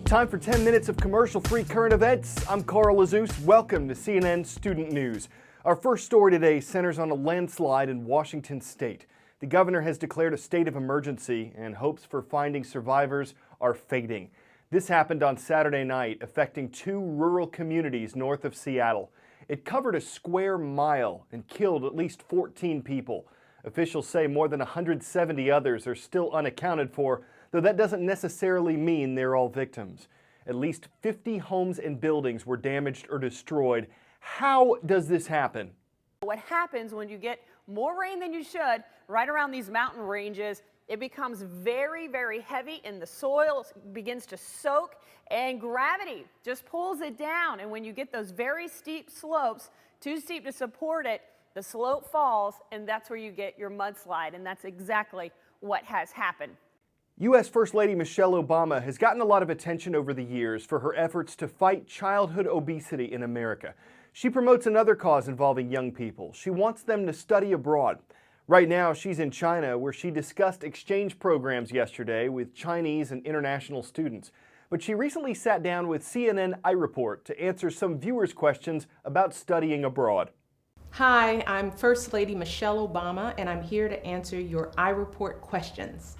Time for 10 minutes of commercial-free current events. I'm Carl Azus. Welcome to CNN Student News. Our first story today centers on a landslide in Washington State. The governor has declared a state of emergency, and hopes for finding survivors are fading. This happened on Saturday night, affecting two rural communities north of Seattle. It covered a square mile and killed at least 14 people. Officials say more than 170 others are still unaccounted for, though that doesn't necessarily mean they're all victims. At least 50 homes and buildings were damaged or destroyed. How does this happen? What happens when you get more rain than you should right around these mountain ranges, it becomes very, very heavy and the soil begins to soak and gravity just pulls it down. And when you get those very steep slopes, too steep to support it, the slope falls and that's where you get your mudslide. And that's exactly what has happened. U.S. First Lady Michelle Obama has gotten a lot of attention over the years for her efforts to fight childhood obesity in America. She promotes another cause involving young people. She wants them to study abroad. Right now, she's in China, where she discussed exchange programs yesterday with Chinese and international students. But she recently sat down with CNN iReport to answer some viewers' questions about studying abroad. Hi, I'm First Lady Michelle Obama, and I'm here to answer your iReport questions.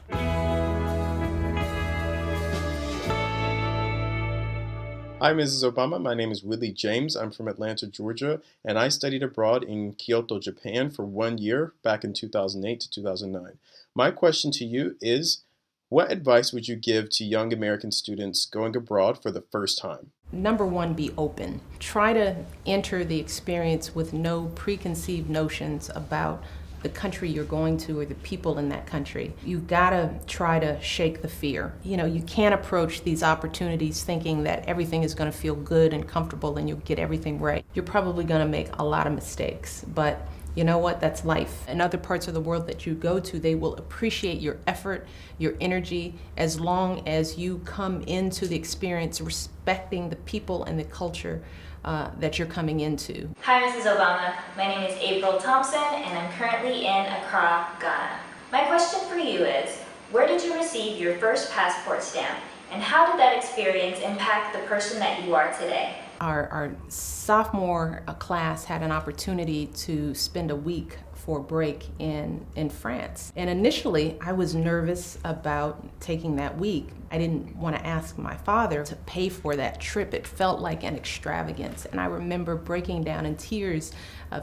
Hi, Mrs. Obama. My name is Willie James. I'm from Atlanta, Georgia, and I studied abroad in Kyoto, Japan for 1 year back in 2008 to 2009. My question to you is, what advice would you give to young American students going abroad for the first time? Number one, be open. Try to enter the experience with no preconceived notions about the country you're going to or the people in that country. You've got to try to shake the fear. You can't approach these opportunities thinking that everything is going to feel good and comfortable and you'll get everything right. You're probably going to make a lot of mistakes, but you know what? That's life. In other parts of the world that you go to, they will appreciate your effort, your energy, as long as you come into the experience respecting the people and the culture that you're coming into. Hi, Mrs. Obama. My name is April Thompson, and I'm currently in Accra, Ghana. My question for you is, where did you receive your first passport stamp, and how did that experience impact the person that you are today? Our sophomore class had an opportunity to spend a week for a break in France. And initially, I was nervous about taking that week. I didn't want to ask my father to pay for that trip. It felt like an extravagance. And I remember breaking down in tears,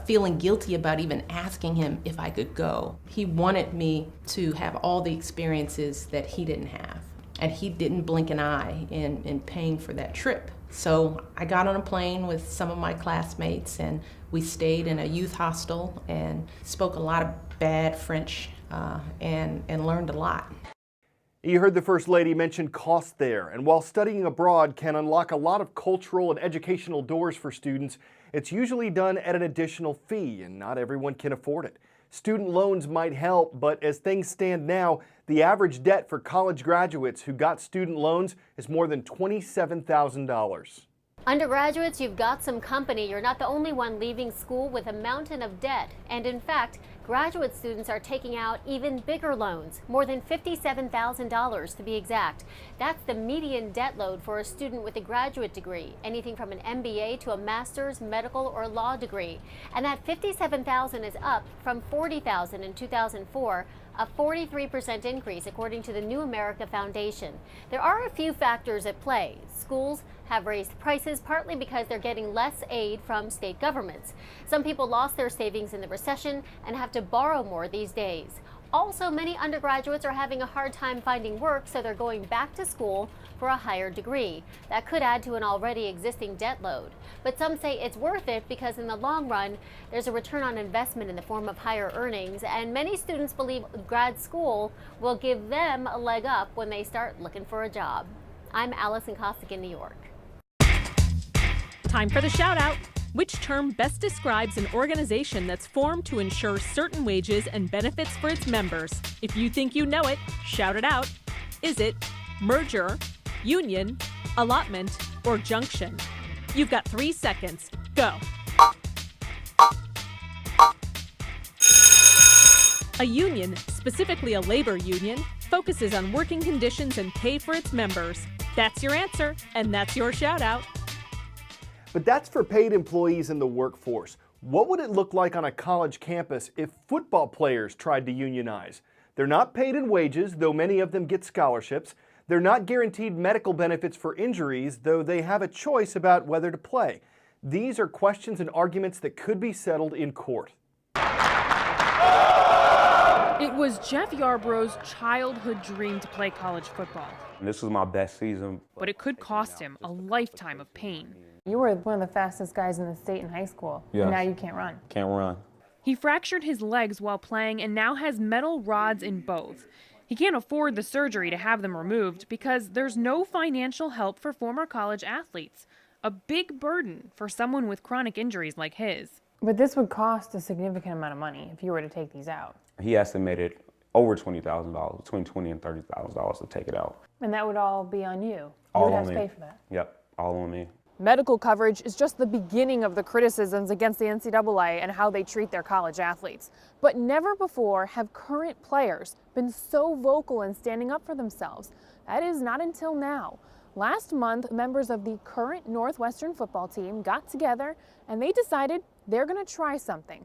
feeling guilty about even asking him if I could go. He wanted me to have all the experiences that he didn't have. And he didn't blink an eye in paying for that trip. So I got on a plane with some of my classmates and we stayed in a youth hostel and spoke a lot of bad French and learned a lot. You heard the First Lady mention cost there, and while studying abroad can unlock a lot of cultural and educational doors for students, it's usually done at an additional fee, and not everyone can afford it. Student loans might help, but as things stand now, the average debt for college graduates who got student loans is more than $27,000. Undergraduates, you've got some company. You're not the only one leaving school with a mountain of debt. And in fact, graduate students are taking out even bigger loans, more than $57,000 to be exact. That's the median debt load for a student with a graduate degree, anything from an MBA to a master's, medical, or law degree. And that $57,000 is up from $40,000 in 2004, a 43% increase according to the New America Foundation. There are a few factors at play. Schools have raised prices partly because they're getting less aid from state governments. Some people lost their savings in the recession and have to borrow more these days. Also, many undergraduates are having a hard time finding work, so they're going back to school for a higher degree. That could add to an already existing debt load. But some say it's worth it because in the long run, there's a return on investment in the form of higher earnings, and many students believe grad school will give them a leg up when they start looking for a job. I'm Allison Kostick in New York. Time for the shout out. Which term best describes an organization that's formed to ensure certain wages and benefits for its members? If you think you know it, shout it out. Is it merger, union, allotment, or junction? You've got 3 seconds. Go. A union, specifically a labor union, focuses on working conditions and pay for its members. That's your answer, and that's your shout out. But that's for paid employees in the workforce. What would it look like on a college campus if football players tried to unionize? They're not paid in wages, though many of them get scholarships. They're not guaranteed medical benefits for injuries, though they have a choice about whether to play. These are questions and arguments that could be settled in court. It was Jeff Yarborough's childhood dream to play college football. This was my best season. But it could cost him a lifetime of pain. You were one of the fastest guys in the state in high school, and now you can't run. Can't run. He fractured his legs while playing and now has metal rods in both. He can't afford the surgery to have them removed because there's no financial help for former college athletes. A big burden for someone with chronic injuries like his. But this would cost a significant amount of money if you were to take these out. He estimated over $20,000, between $20,000 and $30,000 to take it out. And that would all be on you. All you would on have to me. pay for that. Yep, all on me. Medical coverage is just the beginning of the criticisms against the NCAA and how they treat their college athletes. But never before have current players been so vocal in standing up for themselves. That is not until now. Last month, members of the current Northwestern football team got together and they decided they're going to try something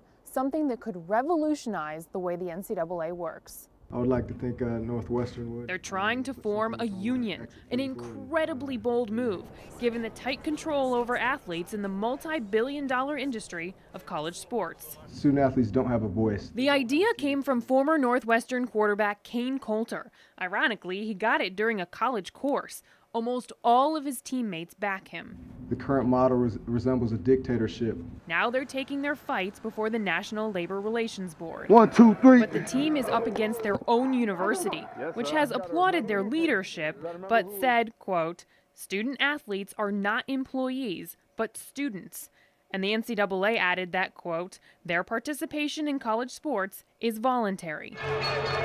that could revolutionize the way the NCAA works. I would like to think Northwestern would. They're trying to form a union, an incredibly bold move, given the tight control over athletes in the multi-billion-dollar industry of college sports. Student athletes don't have a voice. The idea came from former Northwestern quarterback Kane Coulter. Ironically, he got it during a college course. Almost all of his teammates back him. The current model resembles a dictatorship. Now they're taking their fights before the National Labor Relations Board. 1, 2, 3. But the team is up against their own university, which has applauded their leadership, but said, quote, student athletes are not employees, but students. And the NCAA added that, quote, their participation in college sports is voluntary.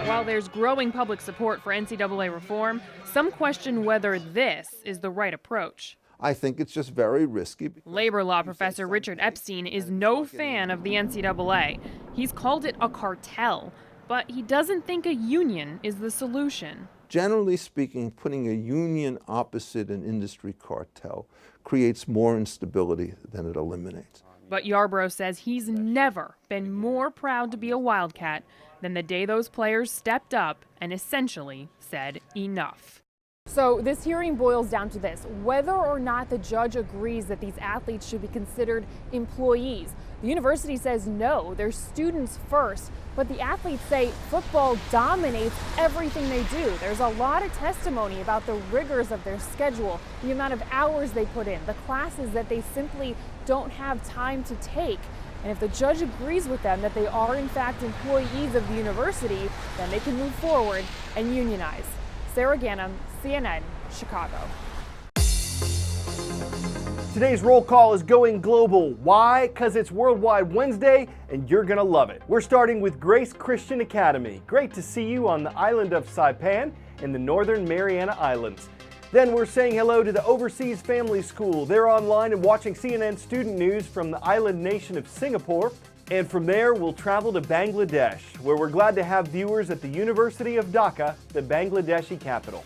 While there's growing public support for NCAA reform, some question whether this is the right approach. I think it's just very risky. Labor law professor Richard Epstein is no fan of the NCAA. He's called it a cartel, but he doesn't think a union is the solution. Generally speaking, putting a union opposite an industry cartel creates more instability than it eliminates. But Yarborough says he's never been more proud to be a Wildcat than the day those players stepped up and essentially said enough. So this hearing boils down to this: whether or not the judge agrees that these athletes should be considered employees. The university says no, they're students first, but the athletes say football dominates everything they do. There's a lot of testimony about the rigors of their schedule, the amount of hours they put in, the classes that they simply don't have time to take. And if the judge agrees with them that they are in fact employees of the university, then they can move forward and unionize. Sarah Gannam, CNN, Chicago. Today's roll call is going global. Why? Because it's Worldwide Wednesday and you're going to love it. We're starting with Grace Christian Academy. Great to see you on the island of Saipan in the Northern Mariana Islands. Then we're saying hello to the Overseas Family School. They're online and watching CNN Student News from the island nation of Singapore. And from there, we'll travel to Bangladesh, where we're glad to have viewers at the University of Dhaka, the Bangladeshi capital.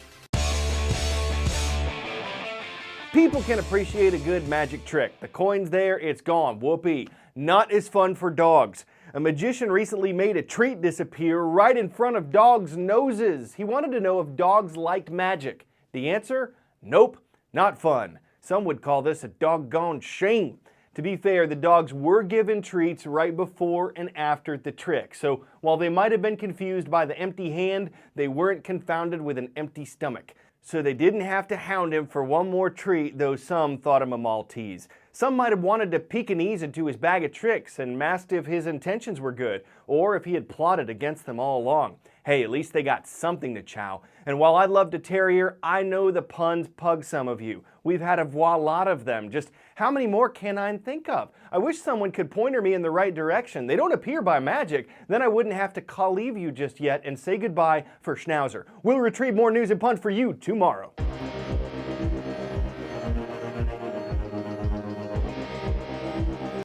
People can appreciate a good magic trick. The coin's there, it's gone. Whoopee. Not as fun for dogs. A magician recently made a treat disappear right in front of dogs' noses. He wanted to know if dogs liked magic. The answer? Nope, not fun. Some would call this a doggone shame. To be fair, the dogs were given treats right before and after the trick. So while they might have been confused by the empty hand, they weren't confounded with an empty stomach. So they didn't have to hound him for one more treat, though some thought him a Maltese. Some might have wanted to peek an ease into his bag of tricks and asked if his intentions were good, or if he had plotted against them all along. Hey, at least they got something to chow. And while I loved a terrier, I know the puns pug some of you. We've had a lot of them. Just how many more can I think of? I wish someone could pointer me in the right direction. They don't appear by magic. Then I wouldn't have to call leave you just yet and say goodbye for Schnauzer. We'll retrieve more news and puns for you tomorrow.